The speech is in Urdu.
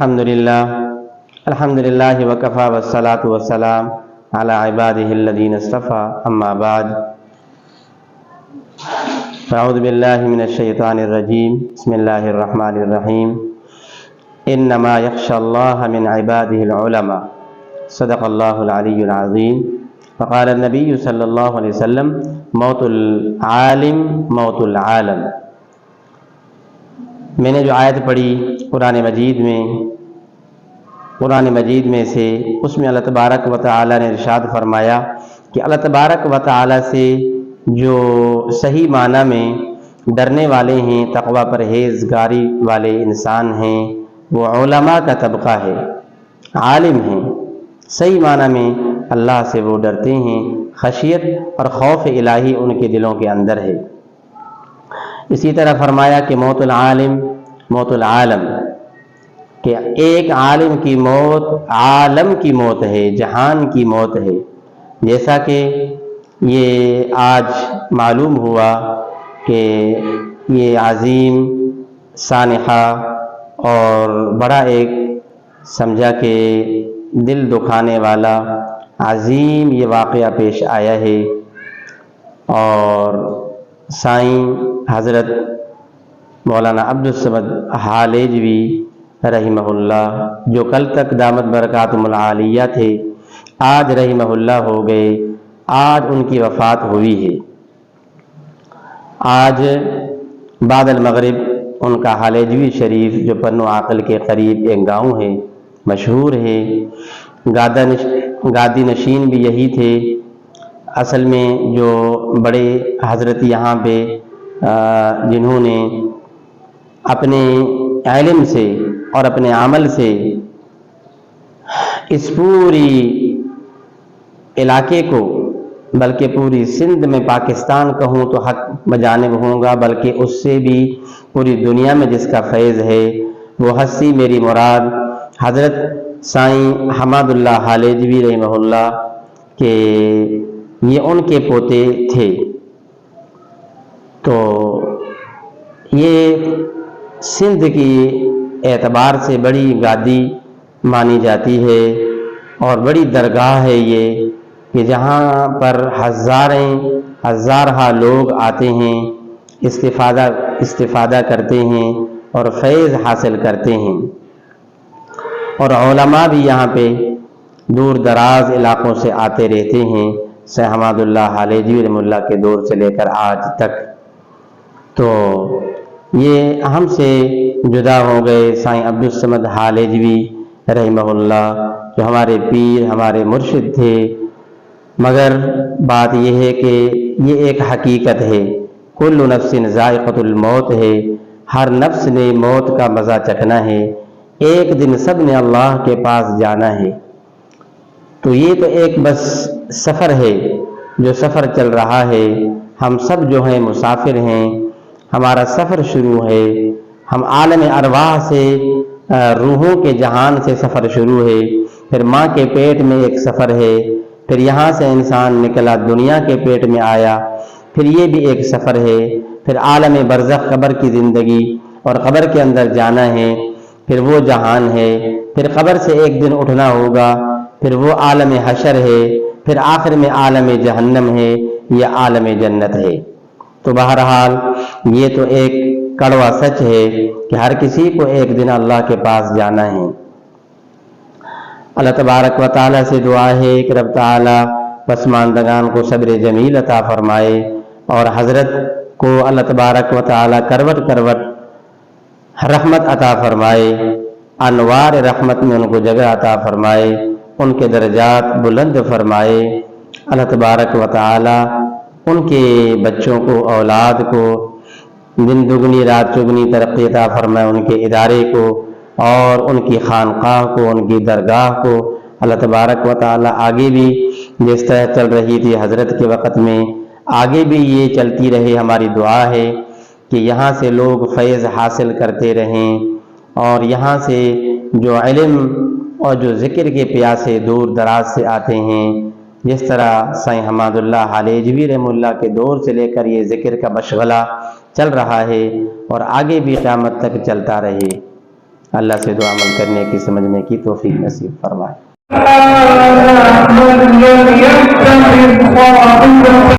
الحمد للہ وکفا والصلاة والسلام علی عبادہ الذین اصطفیٰ اما بعد اعوذ باللہ من الشیطان الرجیم بسم اللہ الرحمن الرحیم انما یخشی اللہ من عبادہ العلماء صدق اللہ العلی العظیم فقال النبی صلی اللہ علیہ وسلم موت العالم موت العالم۔ میں نے جو آیت پڑھی قرآن مجید میں سے، اس میں اللہ تبارک و تعالی نے ارشاد فرمایا کہ اللہ تبارک و تعالی سے جو صحیح معنی میں ڈرنے والے ہیں، تقوی پرہیزگاری والے انسان ہیں، وہ علماء کا طبقہ ہے، عالم ہیں، صحیح معنی میں اللہ سے وہ ڈرتے ہیں، خشیت اور خوف الہی ان کے دلوں کے اندر ہے۔ اسی طرح فرمایا کہ موت العالم موت العالم، کہ ایک عالم کی موت عالم کی موت ہے، جہان کی موت ہے۔ جیسا کہ یہ آج معلوم ہوا کہ یہ عظیم سانحہ اور بڑا ایک سمجھا کہ دل دکھانے والا عظیم یہ واقعہ پیش آیا ہے، اور سائیں حضرت مولانا عبدالصمد حالجوی رحمہ اللہ، جو کل تک دامت برکاتہم العالیہ تھے، آج رحمہ اللہ ہو گئے، آج ان کی وفات ہوئی ہے۔ آج بعد المغرب ان کا حالجوی شریف جو پنو عاقل کے قریب ایک گاؤں ہے، مشہور ہے، گادی نشین بھی یہی تھے۔ اصل میں جو بڑے حضرت یہاں پہ جنہوں نے اپنے علم سے اور اپنے عمل سے اس پوری علاقے کو، بلکہ پوری سندھ میں، پاکستان کہوں تو حق بجانب ہوں گا، بلکہ اس سے بھی پوری دنیا میں جس کا فیض ہے، وہ ہستی میری مراد حضرت سائیں حماد اللہ حالجوی رحمہ اللہ کہ یہ ان کے پوتے تھے۔ تو یہ سندھ کی اعتبار سے بڑی گادی مانی جاتی ہے اور بڑی درگاہ ہے یہ، کہ جہاں پر ہزارہ لوگ آتے ہیں، استفادہ کرتے ہیں اور فیض حاصل کرتے ہیں، اور علماء بھی یہاں پہ دور دراز علاقوں سے آتے رہتے ہیں، سید حماد اللہ حالجوی رحمہ اللہ کے دور سے لے کر آج تک۔ تو یہ ہم سے جدا ہو گئے سائیں عبدالصمد حالجوی رحمہ اللہ، جو ہمارے پیر، ہمارے مرشد تھے، مگر بات یہ ہے کہ یہ ایک حقیقت ہے، کل نفس ذائقۃ الموت ہے، ہر نفس نے موت کا مزہ چکھنا ہے، ایک دن سب نے اللہ کے پاس جانا ہے۔ تو یہ تو ایک بس سفر ہے، جو سفر چل رہا ہے، ہم سب جو ہیں مسافر ہیں، ہمارا سفر شروع ہے، ہم عالم ارواح سے، روحوں کے جہان سے سفر شروع ہے، پھر ماں کے پیٹ میں ایک سفر ہے، پھر یہاں سے انسان نکلا، دنیا کے پیٹ میں آیا، پھر یہ بھی ایک سفر ہے، پھر عالم برزخ قبر کی زندگی اور قبر کے اندر جانا ہے، پھر وہ جہان ہے، پھر قبر سے ایک دن اٹھنا ہوگا، پھر وہ عالم حشر ہے، پھر آخر میں عالم جہنم ہے یا عالم جنت ہے۔ تو بہرحال یہ تو ایک کڑوا سچ ہے کہ ہر کسی کو ایک دن اللہ کے پاس جانا ہے۔ اللہ تبارک و تعالی سے دعا ہے کہ رب تعالی پسماندگان کو صبر جمیل عطا فرمائے، اور حضرت کو اللہ تبارک و تعالی کروٹ کروٹ رحمت عطا فرمائے، انوار رحمت میں ان کو جگہ عطا فرمائے، ان کے درجات بلند فرمائے۔ اللہ تبارک و تعالی ان کے بچوں کو، اولاد کو دن دگنی رات چگنی ترقی عطا فرمائے، ان کے ادارے کو اور ان کی خانقاہ کو، ان کی درگاہ کو اللہ تبارک و تعالی آگے بھی جس طرح چل رہی تھی حضرت کے وقت میں، آگے بھی یہ چلتی رہے۔ ہماری دعا ہے کہ یہاں سے لوگ فیض حاصل کرتے رہیں، اور یہاں سے جو علم اور جو ذکر کے پیاسے دور دراز سے آتے ہیں، جس طرح سائیں حماد اللہ حالجوی رحمہ اللہ کے دور سے لے کر یہ ذکر کا مشغلہ چل رہا ہے اور آگے بھی قیامت تک چلتا رہے۔ اللہ سے دعا عمل کرنے کی، سمجھنے کی توفیق نصیب فرمائے۔